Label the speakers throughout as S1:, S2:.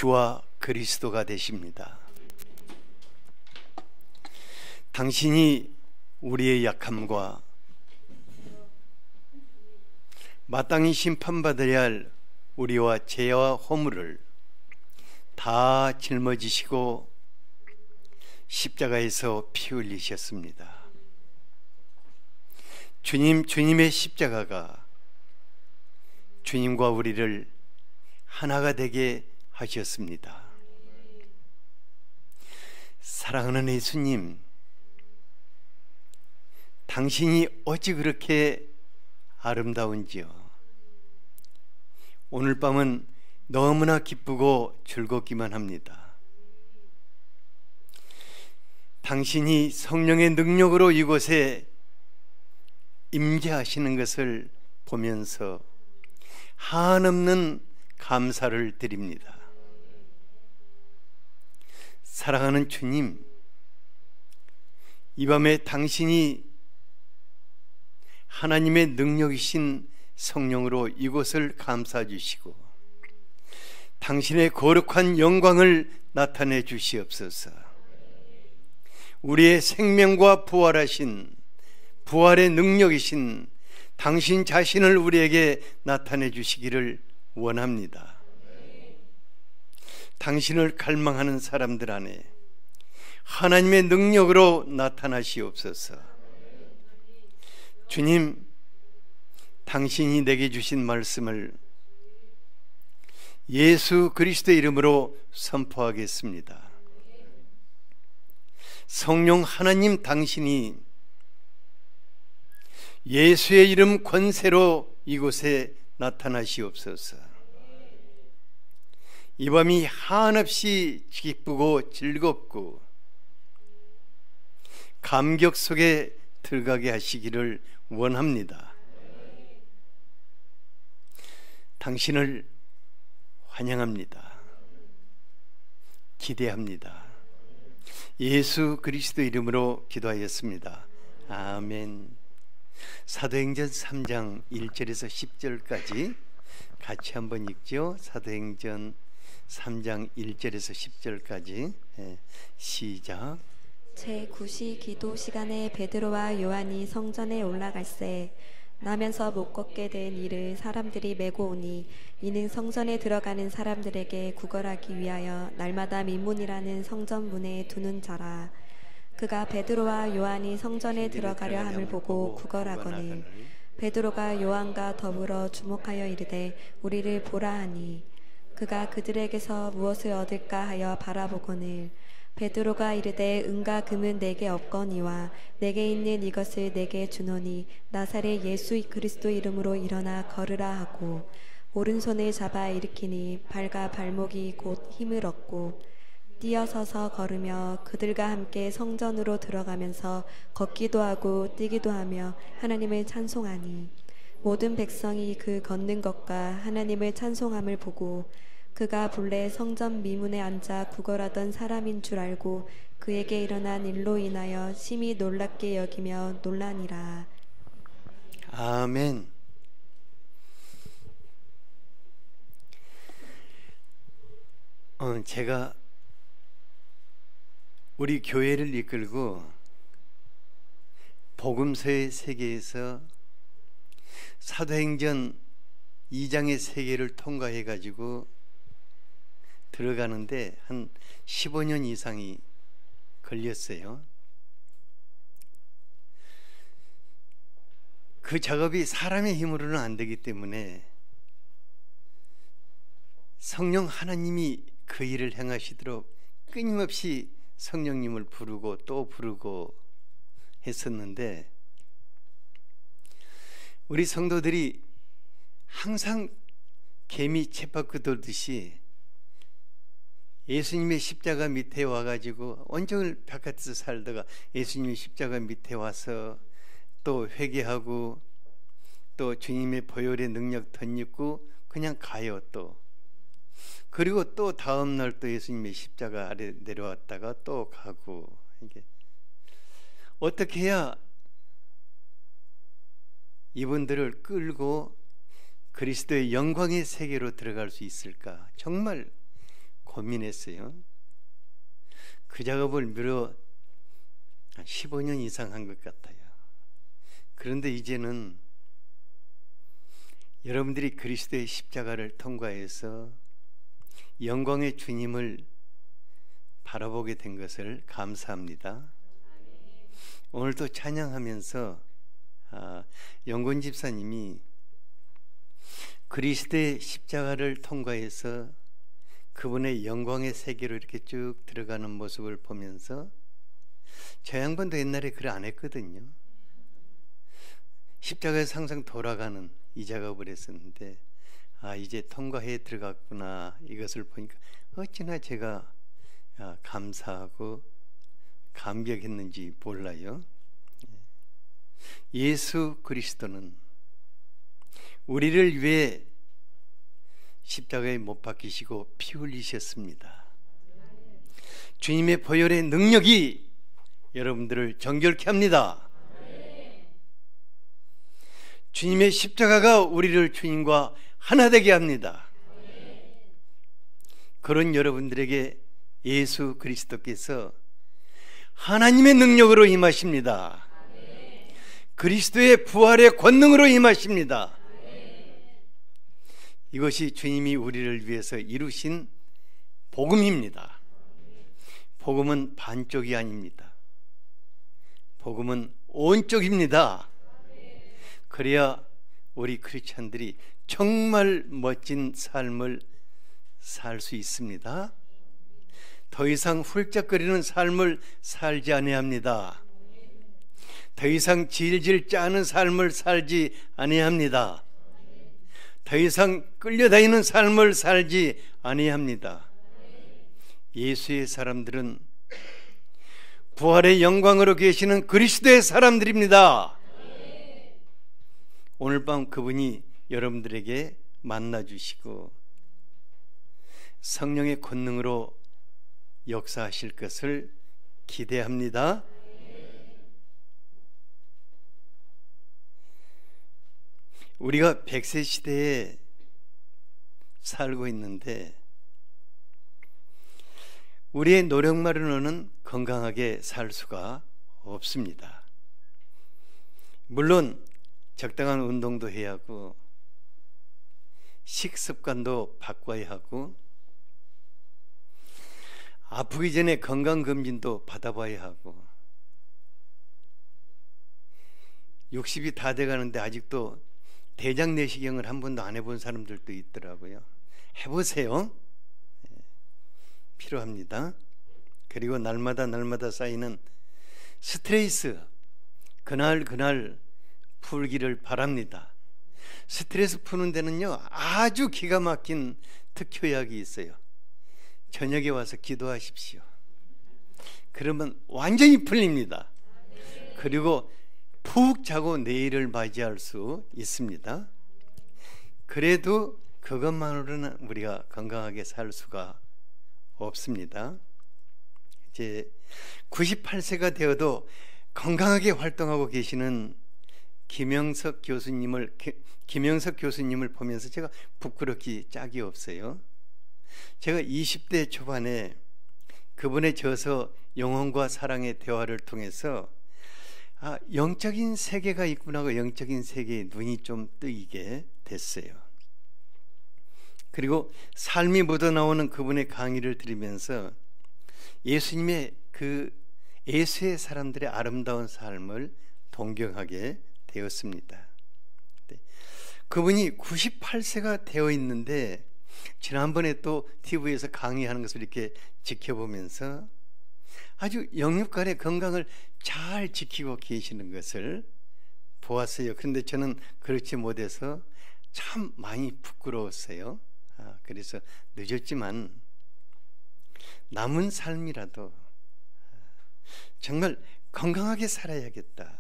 S1: 주와 그리스도가 되십니다. 당신이 우리의 약함과 마땅히 심판받아야 할 우리와 죄와 허물을 다 짊어지시고 십자가에서 피 흘리셨습니다. 주님의 십자가가 주님과 우리를 하나가 되게 하셨습니다. 사랑하는 예수님, 당신이 어찌 그렇게 아름다운지요. 오늘 밤은 너무나 기쁘고 즐겁기만 합니다. 당신이 성령의 능력으로 이곳에 임재하시는 것을 보면서 한없는 감사를 드립니다. 사랑하는 주님, 이 밤에 당신이 하나님의 능력이신 성령으로 이곳을 감싸 주시고 당신의 거룩한 영광을 나타내 주시옵소서. 우리의 생명과 부활하신 부활의 능력이신 당신 자신을 우리에게 나타내 주시기를 원합니다. 당신을 갈망하는 사람들 안에 하나님의 능력으로 나타나시옵소서. 주님, 당신이 내게 주신 말씀을 예수 그리스도의 이름으로 선포하겠습니다. 성령 하나님, 당신이 예수의 이름 권세로 이곳에 나타나시옵소서. 이 밤이 한없이 기쁘고 즐겁고 감격 속에 들어가게 하시기를 원합니다. 당신을 환영합니다. 기대합니다. 예수 그리스도 이름으로 기도하였습니다. 아멘. 사도행전 3장 1절에서 10절까지 같이 한번 읽죠. 사도행전 3장 1절에서 10절까지 시작.
S2: 제9시 기도 시간에 베드로와 요한이 성전에 올라갈새 나면서 못 걷게 된 이를 사람들이 메고 오니 이는 성전에 들어가는 사람들에게 구걸하기 위하여 날마다 민문이라는 성전 문에 두는 자라. 그가 베드로와 요한이 성전에 들어가려 함을 보고 구걸하거늘 베드로가 요한과 더불어 주목하여 이르되 우리를 보라 하니 그가 그들에게서 무엇을 얻을까 하여 바라보거늘 베드로가 이르되 은과 금은 내게 없거니와 내게 있는 이것을 내게 주노니 나사렛 예수 그리스도 이름으로 일어나 걸으라 하고 오른손을 잡아 일으키니 발과 발목이 곧 힘을 얻고 뛰어서서 걸으며 그들과 함께 성전으로 들어가면서 걷기도 하고 뛰기도 하며 하나님을 찬송하니 모든 백성이 그 걷는 것과 하나님을 찬송함을 보고 그가 본래 성전 미문에 앉아 구걸하던 사람인 줄 알고 그에게 일어난 일로 인하여 심히 놀랍게 여기며 놀라니라.
S1: 아멘. 제가 우리 교회를 이끌고 복음서의 세계에서 사도행전 2장의 세계를 통과해 가지고 들어가는데 한 15년 이상이 걸렸어요. 그 작업이 사람의 힘으로는 안 되기 때문에 성령 하나님이 그 일을 행하시도록 끊임없이 성령님을 부르고 또 부르고 했었는데 우리 성도들이 항상 개미 쳇바퀴 돌듯이 예수님의 십자가 밑에 와가지고 온종일 바깥에서 살다가 예수님의 십자가 밑에 와서 또 회개하고 또 주님의 보혈의 능력 덧입고 그냥 가요. 또 그리고 또 다음 날 또 예수님의 십자가 아래 내려왔다가 또 가고. 이게 어떻게 해야 이분들을 끌고 그리스도의 영광의 세계로 들어갈 수 있을까? 정말 고민했어요. 그 작업을 무려 한 15년 이상 한 것 같아요. 그런데 이제는 여러분들이 그리스도의 십자가를 통과해서 영광의 주님을 바라보게 된 것을 감사합니다. 오늘도 찬양하면서 영곤 집사님이 그리스도의 십자가를 통과해서 그분의 영광의 세계로 이렇게 쭉 들어가는 모습을 보면서 저 양반도 옛날에 그래 안 했거든요. 십자가에서 항상 돌아가는 이 작업을 했었는데 이제 통과해 들어갔구나, 이것을 보니까 어찌나 제가 감사하고 감격했는지 몰라요. 예수 그리스도는 우리를 위해 십자가에 못 박히시고 피 흘리셨습니다. 주님의 보혈의 능력이 여러분들을 정결케 합니다. 주님의 십자가가 우리를 주님과 하나 되게 합니다. 그런 여러분들에게 예수 그리스도께서 하나님의 능력으로 임하십니다. 그리스도의 부활의 권능으로 임하십니다. 이것이 주님이 우리를 위해서 이루신 복음입니다. 복음은 반쪽이 아닙니다. 복음은 온쪽입니다. 그래야 우리 크리스찬들이 정말 멋진 삶을 살 수 있습니다. 더 이상 훌쩍거리는 삶을 살지 아니합니다. 더 이상 질질 짜는 삶을 살지 아니합니다. 더 이상 끌려다니는 삶을 살지 아니합니다. 예수의 사람들은 부활의 영광으로 계시는 그리스도의 사람들입니다. 오늘 밤 그분이 여러분들에게 만나주시고 성령의 권능으로 역사하실 것을 기대합니다. 우리가 100세 시대에 살고 있는데 우리의 노력만으로는 건강하게 살 수가 없습니다. 물론 적당한 운동도 해야 하고 식습관도 바꿔야 하고 아프기 전에 건강검진도 받아봐야 하고 60이 다 돼가는데 아직도 대장 내시경을 한 번도 안 해본 사람들도 있더라고요. 해보세요. 필요합니다. 그리고 날마다 쌓이는 스트레스 그날 풀기를 바랍니다. 스트레스 푸는 데는요 아주 기가 막힌 특효약이 있어요. 저녁에 와서 기도하십시오. 그러면 완전히 풀립니다. 그리고 푹 자고 내일을 맞이할 수 있습니다. 그래도 그것만으로는 우리가 건강하게 살 수가 없습니다. 이제 98세가 되어도 건강하게 활동하고 계시는 김영석 교수님을 보면서 제가 부끄럽기 짝이 없어요. 제가 20대 초반에 그분의 저서 영혼과 사랑의 대화를 통해서 영적인 세계가 있구나 하고 영적인 세계에 눈이 좀 뜨이게 됐어요. 그리고 삶이 묻어나오는 그분의 강의를 들으면서 예수님의 예수의 사람들의 아름다운 삶을 동경하게 되었습니다. 그분이 98세가 되어 있는데 지난번에 또 TV에서 강의하는 것을 이렇게 지켜보면서 아주 영육간의 건강을 잘 지키고 계시는 것을 보았어요. 그런데 저는 그렇지 못해서 참 많이 부끄러웠어요. 그래서 늦었지만 남은 삶이라도 정말 건강하게 살아야겠다,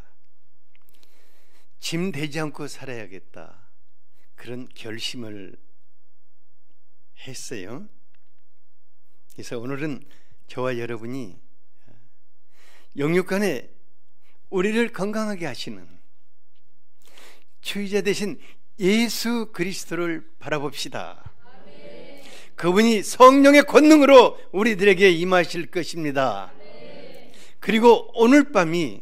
S1: 짐 되지 않고 살아야겠다, 그런 결심을 했어요. 그래서 오늘은 저와 여러분이 영육간에 우리를 건강하게 하시는 치유자 되신 예수 그리스도를 바라봅시다. 그분이 성령의 권능으로 우리들에게 임하실 것입니다. 그리고 오늘 밤이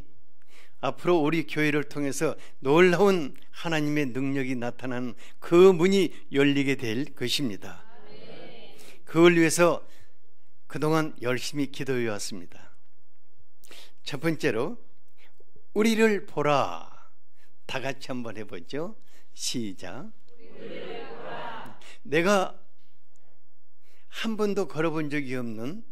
S1: 앞으로 우리 교회를 통해서 놀라운 하나님의 능력이 나타나는 그 문이 열리게 될 것입니다. 그걸 위해서 그동안 열심히 기도해 왔습니다. 첫 번째로 우리를 보라. 다 같이 한번 해보죠. 시작. 내가 한 번도 걸어본 적이 없는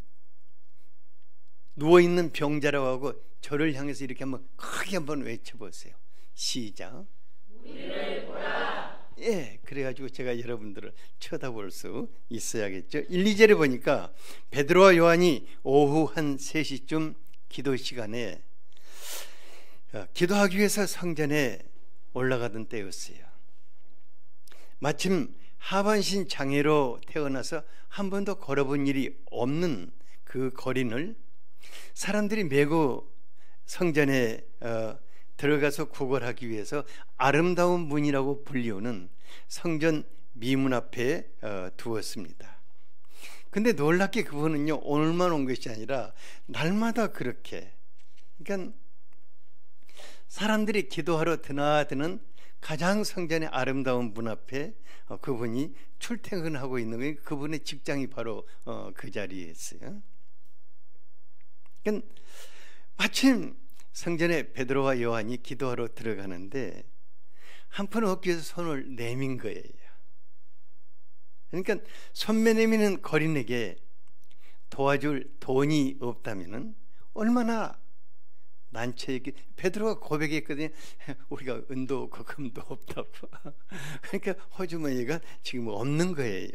S1: 누워있는 병자라고 하고 저를 향해서 이렇게 한번 크게 한번 외쳐보세요. 시작. 우리를 보라. 예, 그래가지고 제가 여러분들을 쳐다볼 수 있어야겠죠. 1, 2절에 보니까 베드로와 요한이 오후 한 3시쯤 기도 시간에 기도하기 위해서 성전에 올라가던 때였어요. 마침 하반신 장애로 태어나서 한 번도 걸어본 일이 없는 그 거린을 사람들이 메고 성전에 들어가서 구걸하기 위해서 아름다운 문이라고 불리우는 성전 미문 앞에 두었습니다. 근데 놀랍게 그분은요, 오늘만 온 것이 아니라 날마다 그렇게, 그러니까 사람들이 기도하러 드나드는 가장 성전의 아름다운 문 앞에 그분이 출퇴근하고 있는 거예요. 그분의 직장이 바로 그 자리였어요. 그러니까 마침 성전에 베드로와 요한이 기도하러 들어가는데 한편 어깨에서 손을 내민 거예요. 그러니까 손매 내미는 거린에게 도와줄 돈이 없다면은 얼마나 난처했기. 베드로가 고백했거든요. 우리가 은도 없고 금도 없다고. 그러니까 호주머니가 지금 없는 거예요.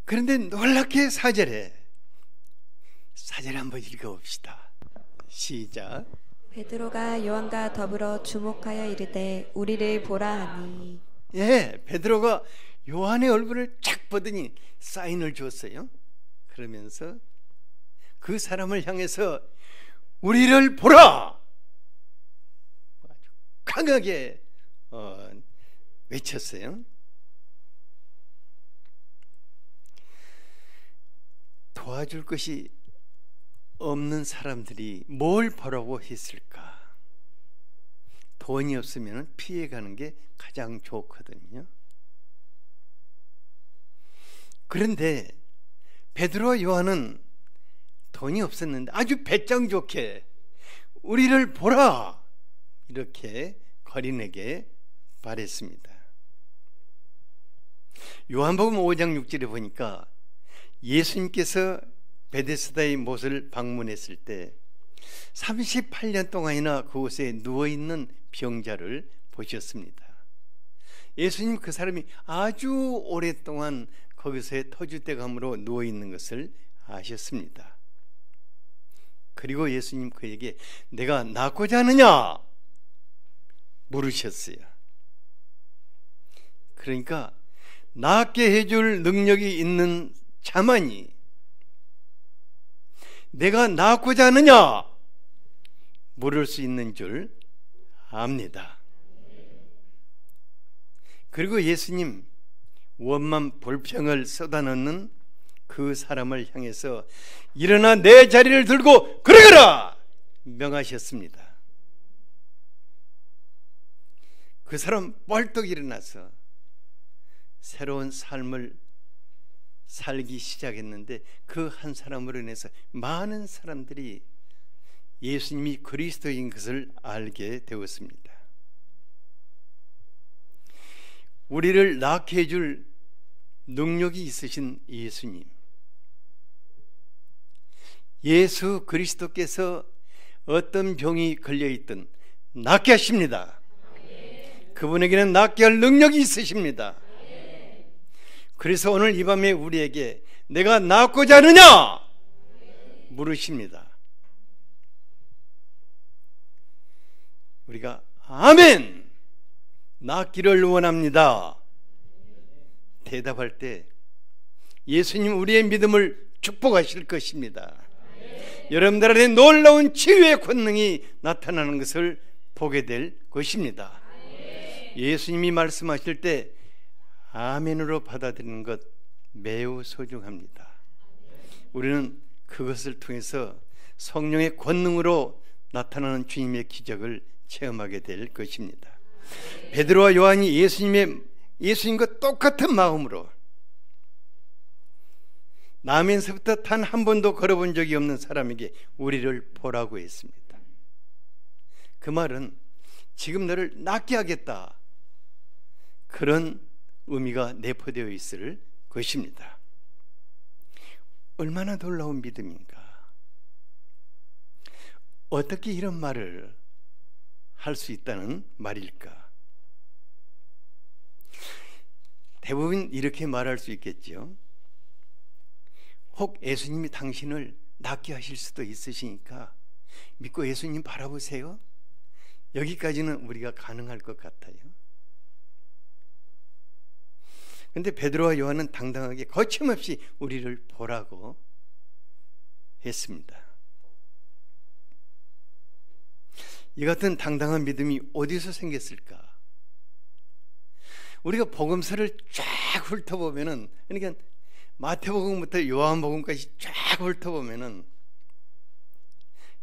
S1: 그런데 놀랍게 4절에 한번 읽어봅시다. 시작.
S2: 베드로가 요한과 더불어 주목하여 이르되 우리를 보라 하니.
S1: 예, 베드로가 요한의 얼굴을 착 보더니 사인을 줬어요. 그러면서 그 사람을 향해서 우리를 보라! 아주 강하게 외쳤어요. 도와줄 것이 없는 사람들이 뭘 보라고 했을까? 돈이 없으면 피해가는 게 가장 좋거든요. 그런데 베드로와 요한은 돈이 없었는데 아주 배짱 좋게 우리를 보라! 이렇게 거린에게 말했습니다. 요한복음 5장 6절에 보니까 예수님께서 베데스다의 못을 방문했을 때 38년 동안이나 그곳에 누워있는 병자를 보셨습니다. 예수님 그 사람이 아주 오랫동안 거기서의 터줏대감으로 누워있는 것을 아셨습니다. 그리고 예수님 그에게 내가 낫고자 하느냐 물으셨어요. 그러니까 낫게 해줄 능력이 있는 자만이 내가 낫고자 하느냐 물을 수 있는 줄 압니다. 그리고 예수님 원만 볼병을 쏟아넣는 그 사람을 향해서 일어나 내 자리를 들고 걸어가라 명하셨습니다. 그 사람 벌떡 일어나서 새로운 삶을 살기 시작했는데 그 한 사람으로 인해서 많은 사람들이 예수님이 그리스도인 것을 알게 되었습니다. 우리를 낫게 해줄 능력이 있으신 예수님, 예수 그리스도께서 어떤 병이 걸려있든 낫게 하십니다. 그분에게는 낫게 할 능력이 있으십니다. 그래서 오늘 이 밤에 우리에게 내가 낫고자 하느냐 물으십니다. 우리가 아멘 낫기를 원합니다 대답할 때 예수님 우리의 믿음을 축복하실 것입니다. 여러분들 안에 놀라운 치유의 권능이 나타나는 것을 보게 될 것입니다. 예수님이 말씀하실 때 아멘으로 받아들이는 것 매우 소중합니다. 우리는 그것을 통해서 성령의 권능으로 나타나는 주님의 기적을 체험하게 될 것입니다. 베드로와 요한이 예수님과 똑같은 마음으로 나면서부터 단 한 번도 걸어본 적이 없는 사람에게 우리를 보라고 했습니다. 그 말은 지금 너를 낫게 하겠다, 그런 의미가 내포되어 있을 것입니다. 얼마나 놀라운 믿음인가. 어떻게 이런 말을 할 수 있다는 말일까? 대부분 이렇게 말할 수 있겠죠. 혹 예수님이 당신을 낫게 하실 수도 있으시니까 믿고 예수님 바라보세요. 여기까지는 우리가 가능할 것 같아요. 그런데 베드로와 요한은 당당하게 거침없이 우리를 보라고 했습니다. 이 같은 당당한 믿음이 어디서 생겼을까? 우리가 복음서를 쫙 훑어보면은, 그러니까 마태복음부터 요한복음까지 쫙 훑어보면은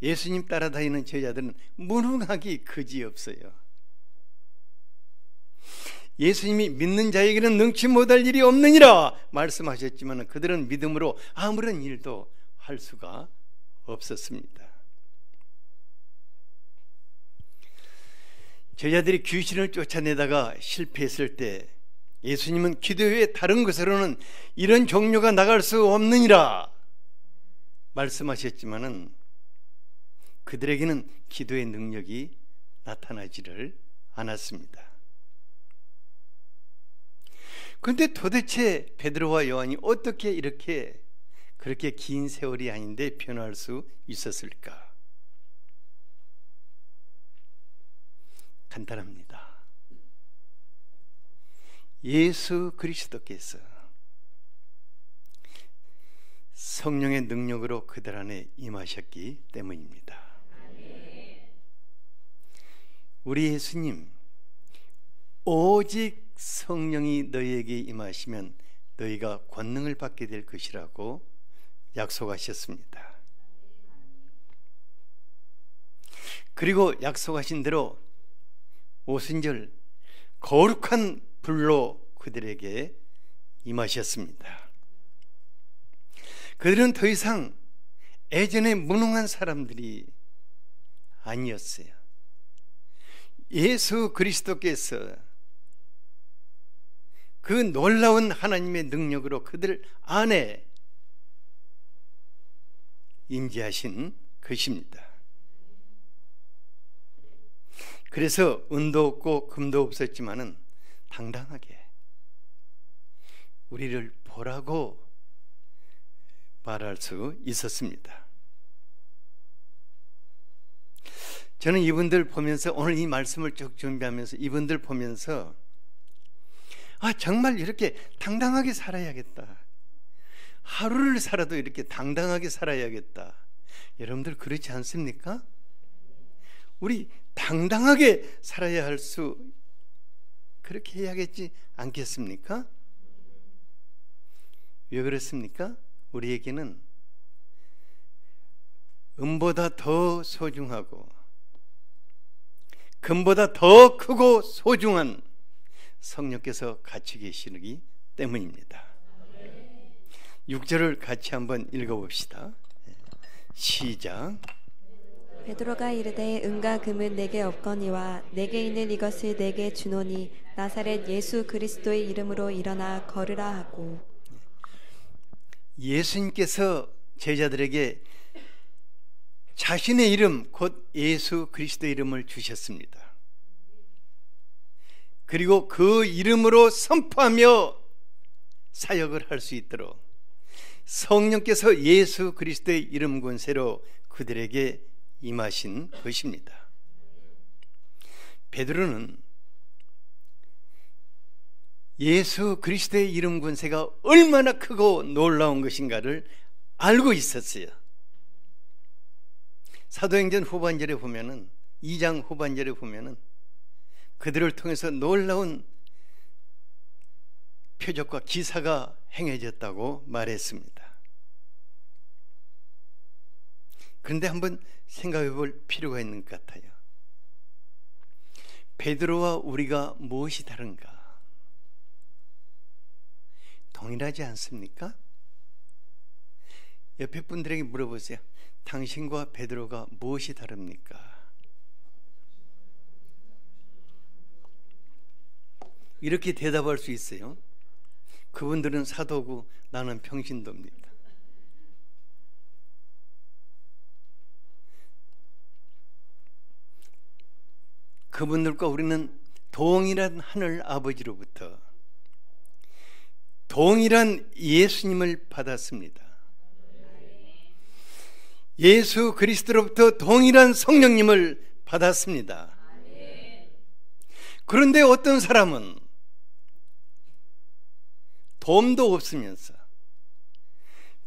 S1: 예수님 따라다니는 제자들은 무능하기 그지없어요. 예수님이 믿는 자에게는 능치 못할 일이 없느니라 말씀하셨지만 그들은 믿음으로 아무런 일도 할 수가 없었습니다. 제자들이 귀신을 쫓아내다가 실패했을 때 예수님은 기도 외에 다른 것으로는 이런 종류가 나갈 수 없느니라 말씀하셨지만은 그들에게는 기도의 능력이 나타나지를 않았습니다. 그런데 도대체 베드로와 요한이 어떻게 이렇게 그렇게 긴 세월이 아닌데 변화할 수 있었을까? 간단합니다. 예수 그리스도께서 성령의 능력으로 그들 안에 임하셨기 때문입니다. 우리 예수님, 오직 성령이 너희에게 임하시면 너희가 권능을 받게 될 것이라고 약속하셨습니다. 그리고 약속하신 대로 오순절 거룩한 불로 그들에게 임하셨습니다. 그들은 더 이상 예전에 무능한 사람들이 아니었어요. 예수 그리스도께서 그 놀라운 하나님의 능력으로 그들 안에 임재하신 것입니다. 그래서 은도 없고 금도 없었지만은 당당하게 우리를 보라고 말할 수 있었습니다. 저는 이분들 보면서, 오늘 이 말씀을 쭉 준비하면서 이분들 보면서 정말 이렇게 당당하게 살아야겠다, 하루를 살아도 이렇게 당당하게 살아야겠다. 여러분들 그렇지 않습니까? 우리 당당하게 살아야 할 수, 그렇게 해야겠지 않겠습니까? 왜 그렇습니까? 우리에게는 은보다 더 소중하고 금보다 더 크고 소중한 성령께서 같이 계시기 때문입니다. 6절을 같이 한번 읽어봅시다. 시작.
S2: 베드로가 이르되 은과 금은 내게 없거니와 내게 있는 이것을 내게 주노니 나사렛 예수 그리스도의 이름으로 일어나 걸으라 하고.
S1: 예수님께서 제자들에게 자신의 이름 곧 예수 그리스도의 이름을 주셨습니다. 그리고 그 이름으로 선포하며 사역을 할 수 있도록 성령께서 예수 그리스도의 이름 권세로 그들에게 임하신 것입니다. 베드로는 예수 그리스도의 이름 권세가 얼마나 크고 놀라운 것인가를 알고 있었어요. 사도행전 후반절에 보면은, 2장 후반절에 보면은 그들을 통해서 놀라운 표적과 기사가 행해졌다고 말했습니다. 그런데 한번 생각해 볼 필요가 있는 것 같아요. 베드로와 우리가 무엇이 다른가? 동일하지 않습니까? 옆에 분들에게 물어보세요. 당신과 베드로가 무엇이 다릅니까? 이렇게 대답할 수 있어요. 그분들은 사도고 나는 평신도입니다. 그분들과 우리는 동일한 하늘 아버지로부터 동일한 예수님을 받았습니다. 예수 그리스도로부터 동일한 성령님을 받았습니다. 그런데 어떤 사람은 도움도 없으면서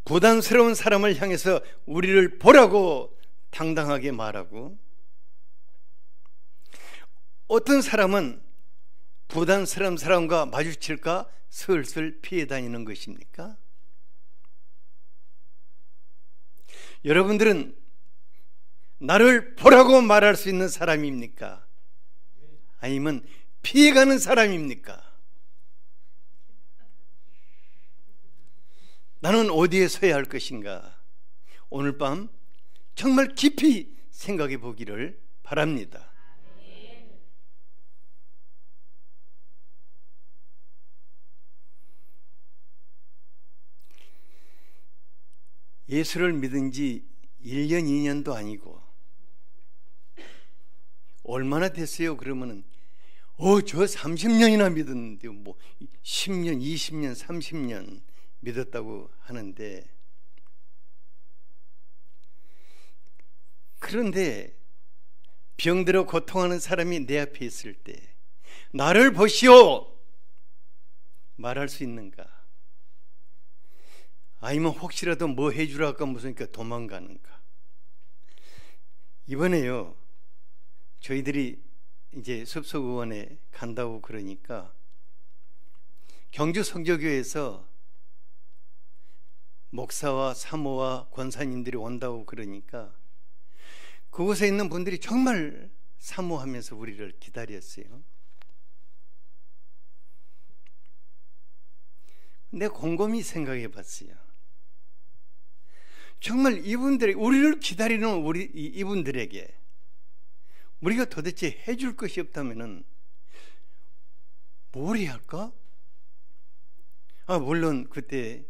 S1: 부담스러운 사람을 향해서 우리를 보라고 당당하게 말하고, 어떤 사람은 부담스러운 사람과 마주칠까 슬슬 피해 다니는 것입니까? 여러분들은 나를 보라고 말할 수 있는 사람입니까? 아니면 피해가는 사람입니까? 나는 어디에 서야 할 것인가? 오늘 밤 정말 깊이 생각해 보기를 바랍니다. 예수를 믿은 지 1년, 2년도 아니고 얼마나 됐어요? 그러면은 저 30년이나 믿었는데 뭐 10년, 20년, 30년 믿었다고 하는데, 그런데 병들어 고통하는 사람이 내 앞에 있을 때 나를 보시오 말할 수 있는가? 아니면 혹시라도 뭐 해주라고 무서우니까 도망가는가? 이번에요, 저희들이 이제 숲속의원에 간다고 그러니까 경주 성교교회에서 목사와 사모와 권사님들이 온다고 그러니까 그곳에 있는 분들이 정말 사모하면서 우리를 기다렸어요. 근데 곰곰이 생각해 봤어요. 정말 이분들이 우리를 기다리는 이분들에게 우리가 도대체 해줄 것이 없다면은 뭘 해야 할까? 물론 그때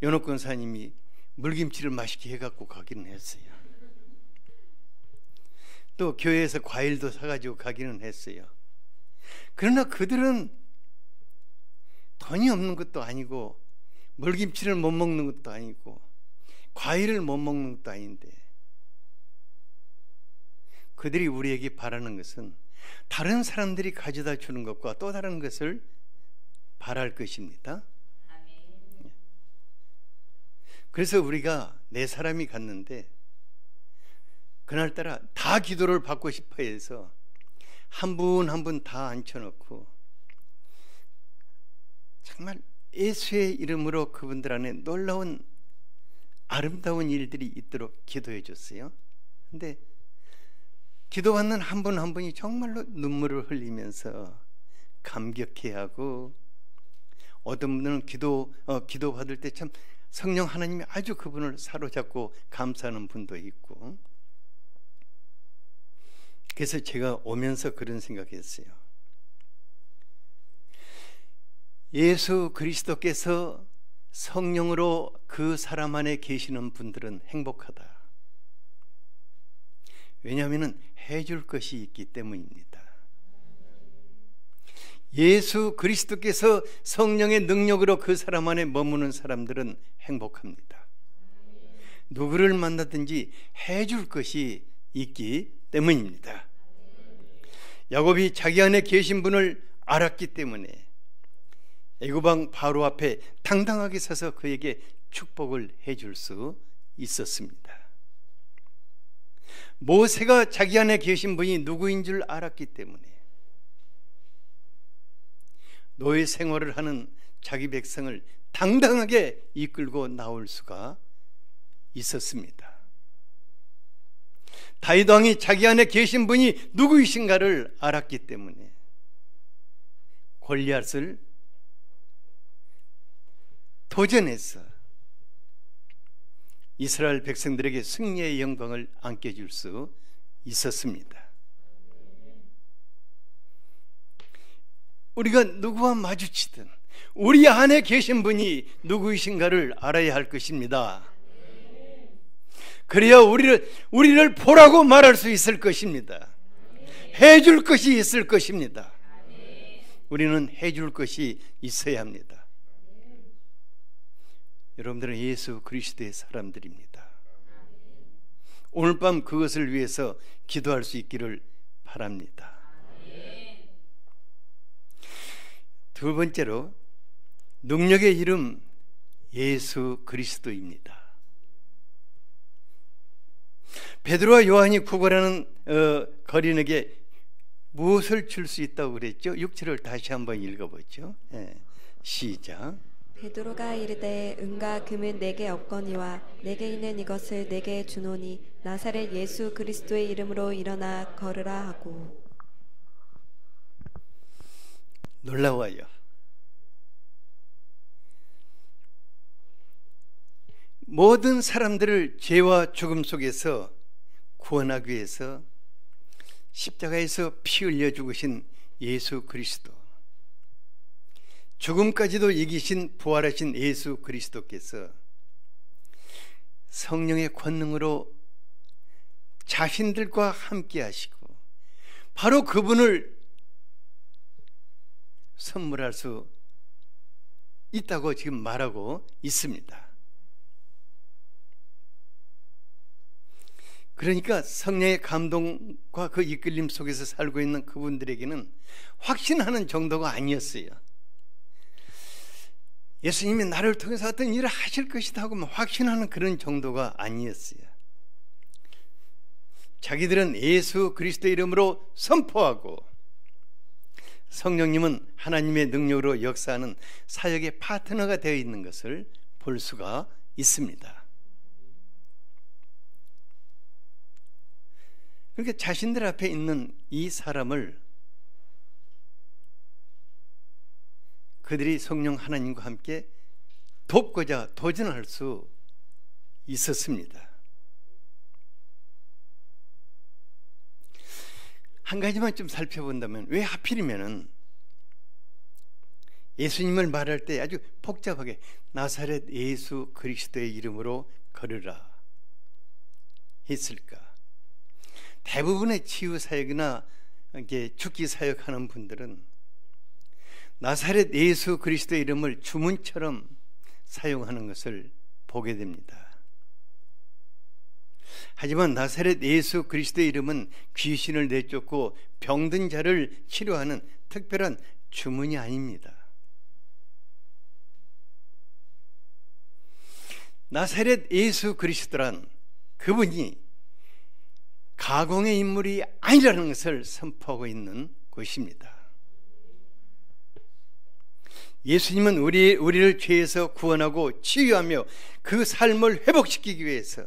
S1: 연옥 권사님이 물김치를 맛있게 해갖고 가기는 했어요. 또 교회에서 과일도 사가지고 가기는 했어요. 그러나 그들은 돈이 없는 것도 아니고 물김치를 못 먹는 것도 아니고 과일을 못 먹는 것도 아닌데, 그들이 우리에게 바라는 것은 다른 사람들이 가져다 주는 것과 또 다른 것을 바랄 것입니다. 그래서 우리가 네 사람이 갔는데 그날따라 다 기도를 받고 싶어 해서 한 분 한 분 다 앉혀놓고 정말 예수의 이름으로 그분들 안에 놀라운 아름다운 일들이 있도록 기도해 줬어요. 근데 기도받는 한 분 한 분이 정말로 눈물을 흘리면서 감격해하고, 어떤 분들은 기도 받을 때 참 성령 하나님이 아주 그분을 사로잡고 감사하는 분도 있고. 그래서 제가 오면서 그런 생각했어요. 예수 그리스도께서 성령으로 그 사람 안에 계시는 분들은 행복하다. 왜냐하면 해줄 것이 있기 때문입니다. 예수 그리스도께서 성령의 능력으로 그 사람 안에 머무는 사람들은 행복합니다. 누구를 만나든지 해줄 것이 있기 때문입니다. 야곱이 자기 안에 계신 분을 알았기 때문에 애굽왕 바로 앞에 당당하게 서서 그에게 축복을 해줄 수 있었습니다. 모세가 자기 안에 계신 분이 누구인 줄 알았기 때문에 노예 생활을 하는 자기 백성을 당당하게 이끌고 나올 수가 있었습니다. 다윗 왕이 자기 안에 계신 분이 누구이신가를 알았기 때문에 골리앗을 도전해서 이스라엘 백성들에게 승리의 영광을 안겨줄 수 있었습니다. 우리가 누구와 마주치든 우리 안에 계신 분이 누구이신가를 알아야 할 것입니다. 그래야 우리를 보라고 말할 수 있을 것입니다. 해줄 것이 있을 것입니다. 우리는 해줄 것이 있어야 합니다. 여러분들은 예수 그리스도의 사람들입니다. 오늘 밤 그것을 위해서 기도할 수 있기를 바랍니다. 두 번째로 능력의 이름 예수 그리스도입니다. 베드로와 요한이 구걸하는 거린에게 무엇을 줄 수 있다고 그랬죠? 6절을 다시 한번 읽어보죠. 시작.
S2: 베드로가 이르되 은과 금은 내게 없거니와 내게 있는 이것을 내게 주노니 나사렛 예수 그리스도의 이름으로 일어나 걸으라 하고.
S1: 놀라워요. 모든 사람들을 죄와 죽음 속에서 구원하기 위해서 십자가에서 피 흘려 죽으신 예수 그리스도, 죽음까지도 이기신 부활하신 예수 그리스도께서 성령의 권능으로 자신들과 함께 하시고 바로 그분을 선물할 수 있다고 지금 말하고 있습니다. 그러니까 성령의 감동과 그 이끌림 속에서 살고 있는 그분들에게는 확신하는 정도가 아니었어요. 예수님이 나를 통해서 어떤 일을 하실 것이다 하고 확신하는 그런 정도가 아니었어요. 자기들은 예수 그리스도의 이름으로 선포하고 성령님은 하나님의 능력으로 역사하는 사역의 파트너가 되어 있는 것을 볼 수가 있습니다. 그러니까 자신들 앞에 있는 이 사람을 그들이 성령 하나님과 함께 돕고자 도전할 수 있었습니다. 한 가지만 좀 살펴본다면 왜 하필이면은 예수님을 말할 때 아주 복잡하게 나사렛 예수 그리스도의 이름으로 걸으라 했을까? 대부분의 치유 사역이나 죽기 사역하는 분들은 나사렛 예수 그리스도의 이름을 주문처럼 사용하는 것을 보게 됩니다. 하지만 나사렛 예수 그리스도의 이름은 귀신을 내쫓고 병든 자를 치료하는 특별한 주문이 아닙니다. 나사렛 예수 그리스도란 그분이 가공의 인물이 아니라는 것을 선포하고 있는 것입니다. 예수님은 우리를 죄에서 구원하고 치유하며 그 삶을 회복시키기 위해서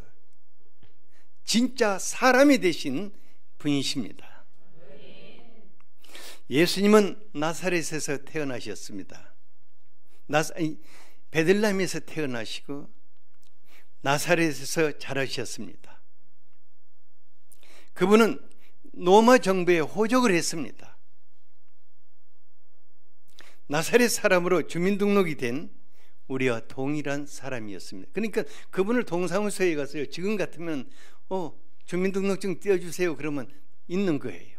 S1: 진짜 사람이 되신 분이십니다. 예수님은 나사렛에서 태어나셨습니다. 베들레헴에서 태어나시고 나사렛에서 자라셨습니다. 그분은 로마 정부에 호적을 했습니다. 나사렛 사람으로 주민등록이 된 우리와 동일한 사람이었습니다. 그러니까 그분을 동사무소에 가서요, 지금 같으면 주민등록증 띄워주세요 그러면 있는 거예요.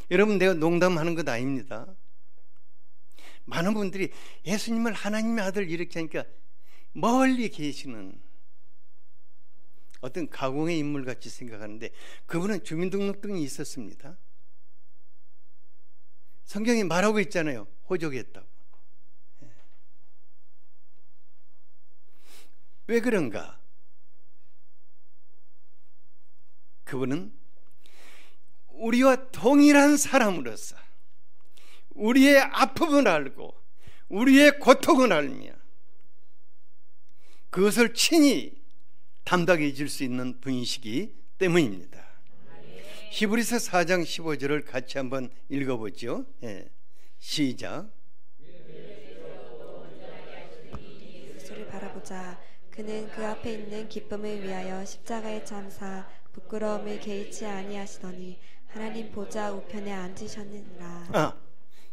S1: 여러분, 내가 농담하는 것 아닙니다. 많은 분들이 예수님을 하나님의 아들 이렇게 하니까 멀리 계시는 어떤 가공의 인물같이 생각하는데 그분은 주민등록증이 있었습니다. 성경이 말하고 있잖아요. 호적했다고. 왜 그런가? 그분은 우리와 동일한 사람으로서 우리의 아픔을 알고 우리의 고통을 알며 그것을 친히 담당해 줄 수 있는 분이시기 때문입니다. 히브리서 4장 15절을 같이 한번 읽어보죠. 시작.
S2: 예수를 바라보자. 그는 그 앞에 있는 기쁨을 위하여 십자가에 참사 부끄러움을 개의치 아니하시더니 하나님 보좌 우편에 앉으셨느니라.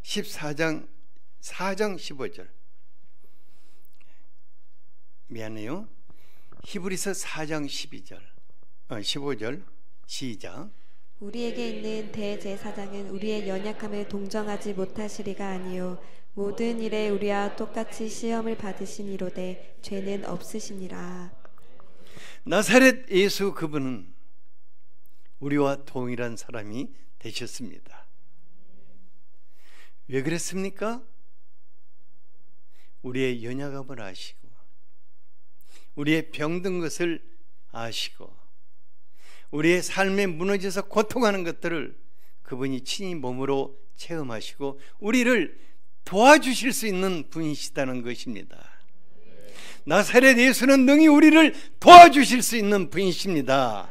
S1: 14장 15절. 미안해요. 히브리서 4장 15절 시작.
S2: 우리에게 있는 대제사장은 우리의 연약함을 동정하지 못하시리가 아니요 모든 일에 우리와 똑같이 시험을 받으시니로되 죄는 없으시니라.
S1: 나사렛 예수 그분은 우리와 동일한 사람이 되셨습니다. 왜 그랬습니까? 우리의 연약함을 아시고 우리의 병든 것을 아시고 우리의 삶에 무너져서 고통하는 것들을 그분이 친히 몸으로 체험하시고 우리를 도와주실 수 있는 분이시다는 것입니다. 나사렛 예수는 능히 우리를 도와주실 수 있는 분이십니다.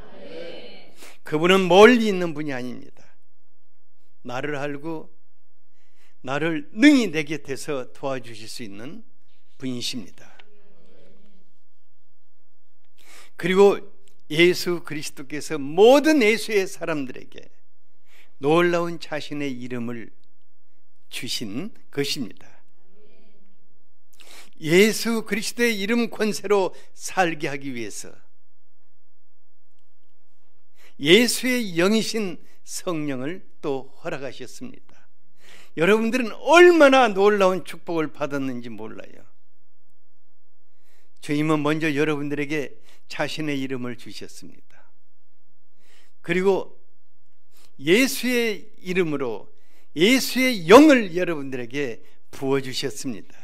S1: 그분은 멀리 있는 분이 아닙니다. 나를 알고 나를 능히 내 곁에서 도와주실 수 있는 분이십니다. 그리고 예수 그리스도께서 모든 예수의 사람들에게 놀라운 자신의 이름을 주신 것입니다. 예수 그리스도의 이름 권세로 살게 하기 위해서 예수의 영이신 성령을 또 허락하셨습니다. 여러분들은 얼마나 놀라운 축복을 받았는지 몰라요. 주님은 먼저 여러분들에게 자신의 이름을 주셨습니다. 그리고 예수의 이름으로 예수의 영을 여러분들에게 부어주셨습니다.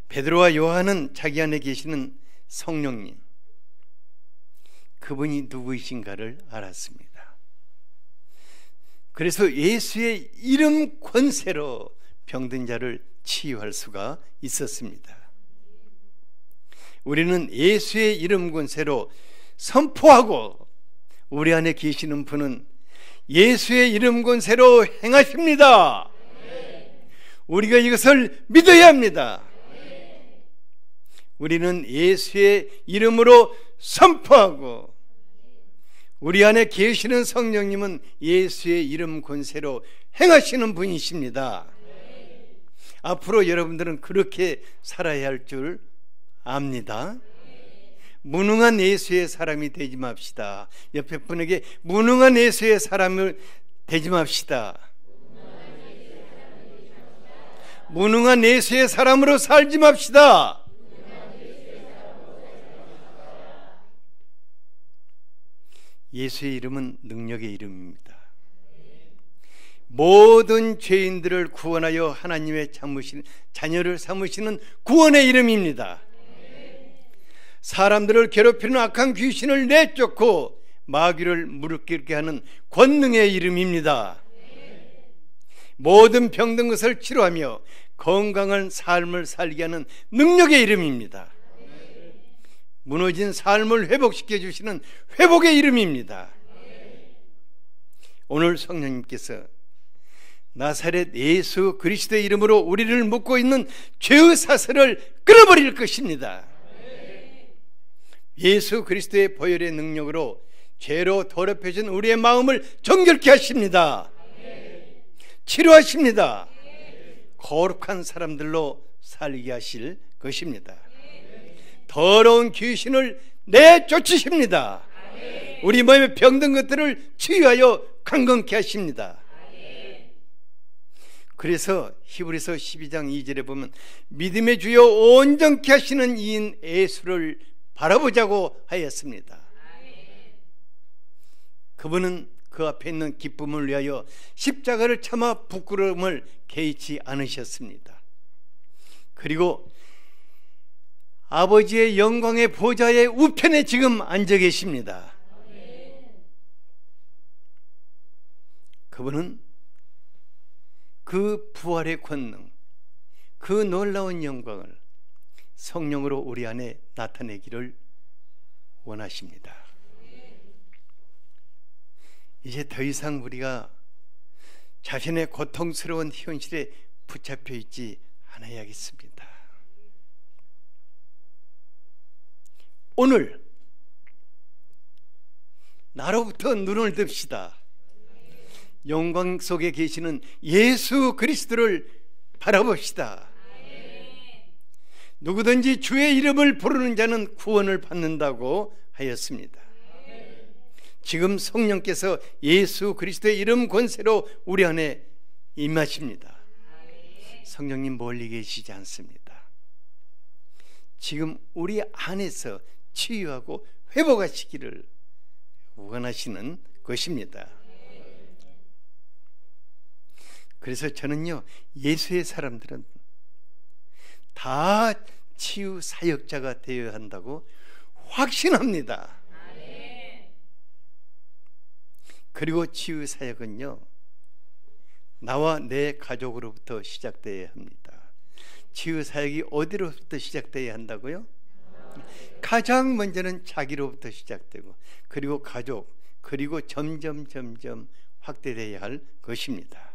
S1: 베드로와 요한은 자기 안에 계시는 성령님, 그분이 누구이신가를 알았습니다. 그래서 예수의 이름 권세로 병든 자를 치유할 수가 있었습니다. 우리는 예수의 이름 권세로 선포하고 우리 안에 계시는 분은 예수의 이름 권세로 행하십니다. 우리가 이것을 믿어야 합니다. 우리는 예수의 이름으로 선포하고 우리 안에 계시는 성령님은 예수의 이름 권세로 행하시는 분이십니다. 앞으로 여러분들은 그렇게 살아야 할 줄 압니다. 무능한 예수의 사람이 되지 맙시다. 옆에 분에게 무능한 예수의 사람을 되지 맙시다. 무능한 예수의 사람으로 살지 맙시다. 예수의 이름은 능력의 이름입니다. 모든 죄인들을 구원하여 하나님의 자녀를 삼으시는 구원의 이름입니다. 사람들을 괴롭히는 악한 귀신을 내쫓고 마귀를 무릎 꿇게 하는 권능의 이름입니다. 모든 병든 것을 치료하며 건강한 삶을 살게 하는 능력의 이름입니다. 무너진 삶을 회복시켜 주시는 회복의 이름입니다. 오늘 성령님께서 나사렛 예수 그리스도의 이름으로 우리를 묶고 있는 죄의 사슬을 끊어버릴 것입니다. 예수 그리스도의 보혈의 능력으로 죄로 더럽혀진 우리의 마음을 정결케 하십니다. 치료하십니다. 거룩한 사람들로 살게 하실 것입니다. 더러운 귀신을 내쫓으십니다. 우리 몸에 병든 것들을 치유하여 강건케 하십니다. 그래서 히브리서 12장 2절에 보면 믿음의 주여 온전케 하시는 이인 예수를 바라보자고 하였습니다. 그분은 그 앞에 있는 기쁨을 위하여 십자가를 참아 부끄러움을 개의치 않으셨습니다. 그리고 아버지의 영광의 보좌의 우편에 지금 앉아 계십니다. 그분은 그 부활의 권능, 그 놀라운 영광을 성령으로 우리 안에 나타내기를 원하십니다. 이제 더 이상 우리가 자신의 고통스러운 현실에 붙잡혀 있지 않아야겠습니다. 오늘 나로부터 눈을 듭시다. 영광 속에 계시는 예수 그리스도를 바라봅시다. 누구든지 주의 이름을 부르는 자는 구원을 받는다고 하였습니다. 지금 성령께서 예수 그리스도의 이름 권세로 우리 안에 임하십니다. 성령님 멀리 계시지 않습니다. 지금 우리 안에서 치유하고 회복하시기를 원하시는 것입니다. 그래서 저는요, 예수의 사람들은 다 치유 사역자가 되어야 한다고 확신합니다. 그리고 치유 사역은요, 나와 내 가족으로부터 시작되어야 합니다. 치유 사역이 어디로부터 시작되어야 한다고요? 가장 먼저는 자기로부터 시작되고, 그리고 가족, 그리고 점점 확대되어야 할 것입니다.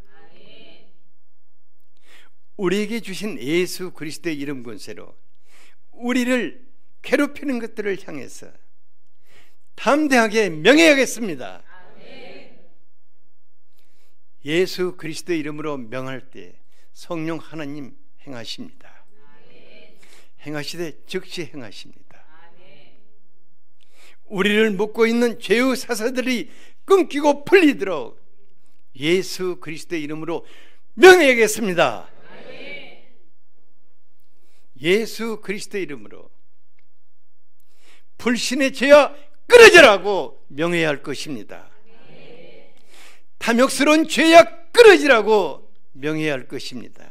S1: 우리에게 주신 예수 그리스도의 이름 권세로 우리를 괴롭히는 것들을 향해서 담대하게 명해야겠습니다. 예수 그리스도의 이름으로 명할 때 성령 하나님 행하십니다. 행하시되 즉시 행하십니다. 우리를 묶고 있는 죄의 사슬들이 끊기고 풀리도록 예수 그리스도의 이름으로 명해야겠습니다. 예수 그리스도의 이름으로 불신의 죄야 끊어지라고 명해야 할 것입니다. 탐욕스러운 죄야 끊어지라고 명해야 할 것입니다.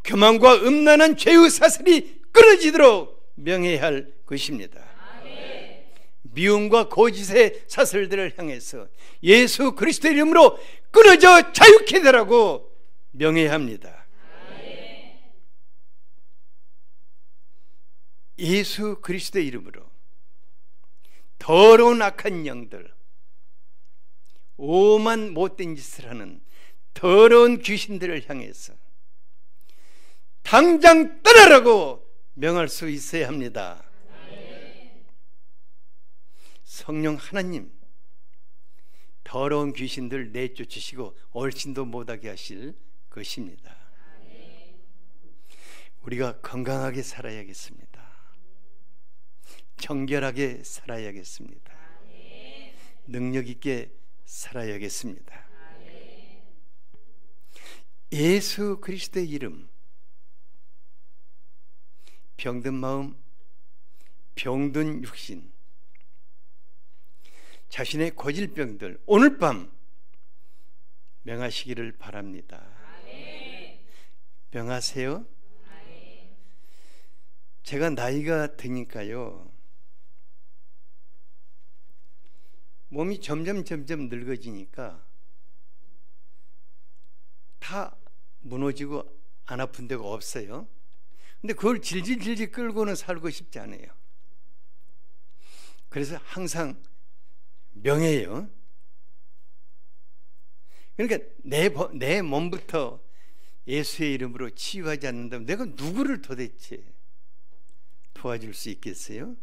S1: 교만과 음란한 죄의 사슬이 끊어지도록 명해야 할 것입니다. 미움과 거짓의 사슬들을 향해서 예수 그리스도의 이름으로 끊어져 자유케 되라고 명해야 합니다. 예수 그리스도의 이름으로 더러운 악한 영들, 오만 못된 짓을 하는 더러운 귀신들을 향해서 당장 떠나라고 명할 수 있어야 합니다. 성령 하나님, 더러운 귀신들 내쫓으시고 얼씬도 못하게 하실 것입니다. 우리가 건강하게 살아야겠습니다. 정결하게 살아야겠습니다. 능력 있게 살아야겠습니다. 예수 그리스도의 이름, 병든 마음, 병든 육신, 자신의 고질병들 오늘 밤 명하시기를 바랍니다. 명하세요. 제가 나이가 드니까요, 몸이 점점 늙어지니까 다 무너지고 안 아픈 데가 없어요. 근데 그걸 질질 끌고는 살고 싶지 않아요. 그래서 항상 명해요. 그러니까 내 몸부터 예수의 이름으로 치유하지 않는다면 내가 누구를 도대체 도와줄 수 있겠어요?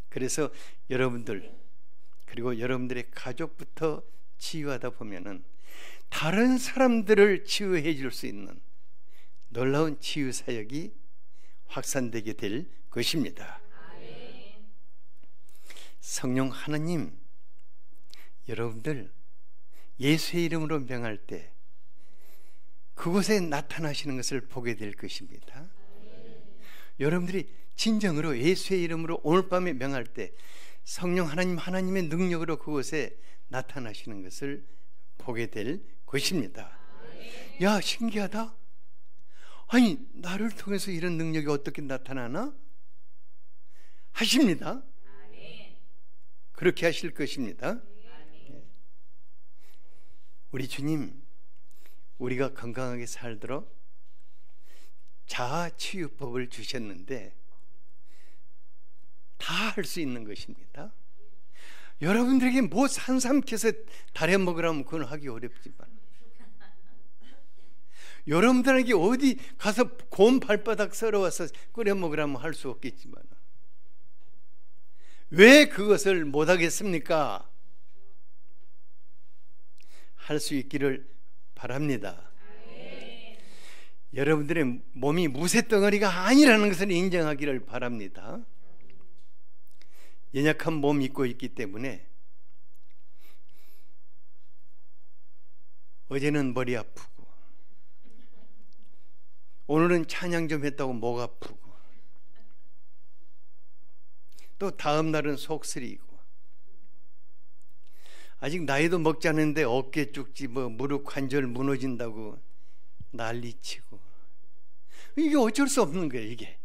S1: 그래서 여러분들, 그리고 여러분들의 가족부터 치유하다 보면은 다른 사람들을 치유해 줄 수 있는 놀라운 치유 사역이 확산되게 될 것입니다. 성령 하나님, 여러분들 예수의 이름으로 명할 때 그곳에 나타나시는 것을 보게 될 것입니다. 여러분들이 진정으로 예수의 이름으로 오늘 밤에 명할 때 성령 하나님의 능력으로 그곳에 나타나시는 것을 보게 될 것입니다. 야, 신기하다. 아니, 나를 통해서 이런 능력이 어떻게 나타나나? 하십니다. 그렇게 하실 것입니다. 우리 주님, 우리가 건강하게 살도록 자아치유법을 주셨는데 다 할 수 있는 것입니다. 여러분들에게 뭐 산삼켜서 달여 먹으라면 그건 하기 어렵지만, 여러분들에게 어디 가서 곰 발바닥 썰어와서 끓여 먹으라면 할 수 없겠지만, 왜 그것을 못하겠습니까? 할 수 있기를 바랍니다. 여러분들의 몸이 무쇠덩어리가 아니라는 것을 인정하기를 바랍니다. 연약한 몸이 입고 있기 때문에 어제는 머리 아프고 오늘은 찬양 좀 했다고 목 아프고 또 다음 날은 속 쓰리고 아직 나이도 먹지 않았는데 어깨 쭉지 뭐 무릎 관절 무너진다고 난리치고, 이게 어쩔 수 없는 거예요. 이게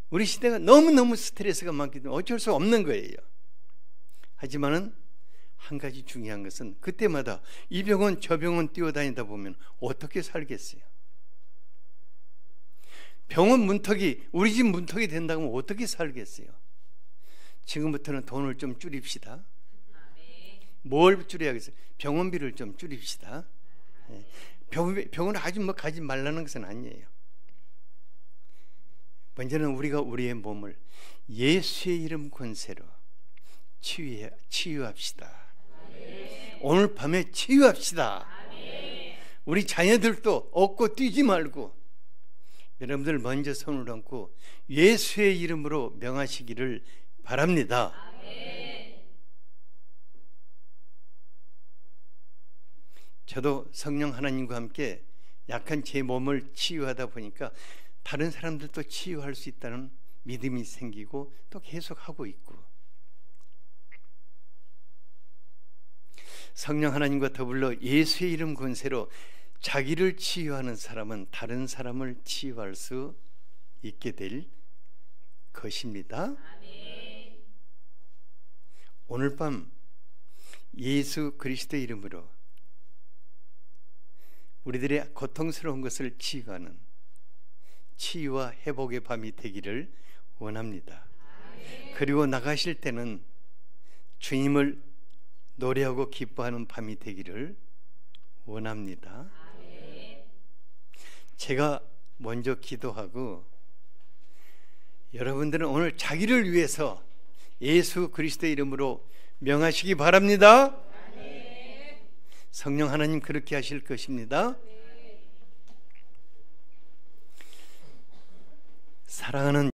S1: 우리 시대가 너무너무 스트레스가 많기 때문에 어쩔 수 없는 거예요. 하지만은 한 가지 중요한 것은 그때마다 이 병원 저 병원 뛰어다니다 보면 어떻게 살겠어요? 병원 문턱이 우리 집 문턱이 된다고 하면 어떻게 살겠어요? 지금부터는 돈을 좀 줄입시다. 뭘 줄여야겠어요? 병원비를 좀 줄입시다. 병원을 아주 뭐 가지 말라는 것은 아니에요. 먼저는 우리가 우리의 몸을 예수의 이름 권세로 치유합시다. 오늘 밤에 치유합시다. 우리 자녀들도 얻고 뛰지 말고 여러분들 먼저 손을 얹고 예수의 이름으로 명하시기를 바랍니다. 저도 성령 하나님과 함께 약한 제 몸을 치유하다 보니까 다른 사람들도 치유할 수 있다는 믿음이 생기고 또 계속 하고 있고, 성령 하나님과 더불어 예수의 이름 권세로 자기를 치유하는 사람은 다른 사람을 치유할 수 있게 될 것입니다. 오늘 밤 예수 그리스도의 이름으로 우리들의 고통스러운 것을 치유하는 치유와 회복의 밤이 되기를 원합니다. 그리고 나가실 때는 주님을 노래하고 기뻐하는 밤이 되기를 원합니다. 제가 먼저 기도하고 여러분들은 오늘 자기를 위해서 예수 그리스도의 이름으로 명하시기 바랍니다. 성령 하나님 그렇게 하실 것입니다. 사랑하는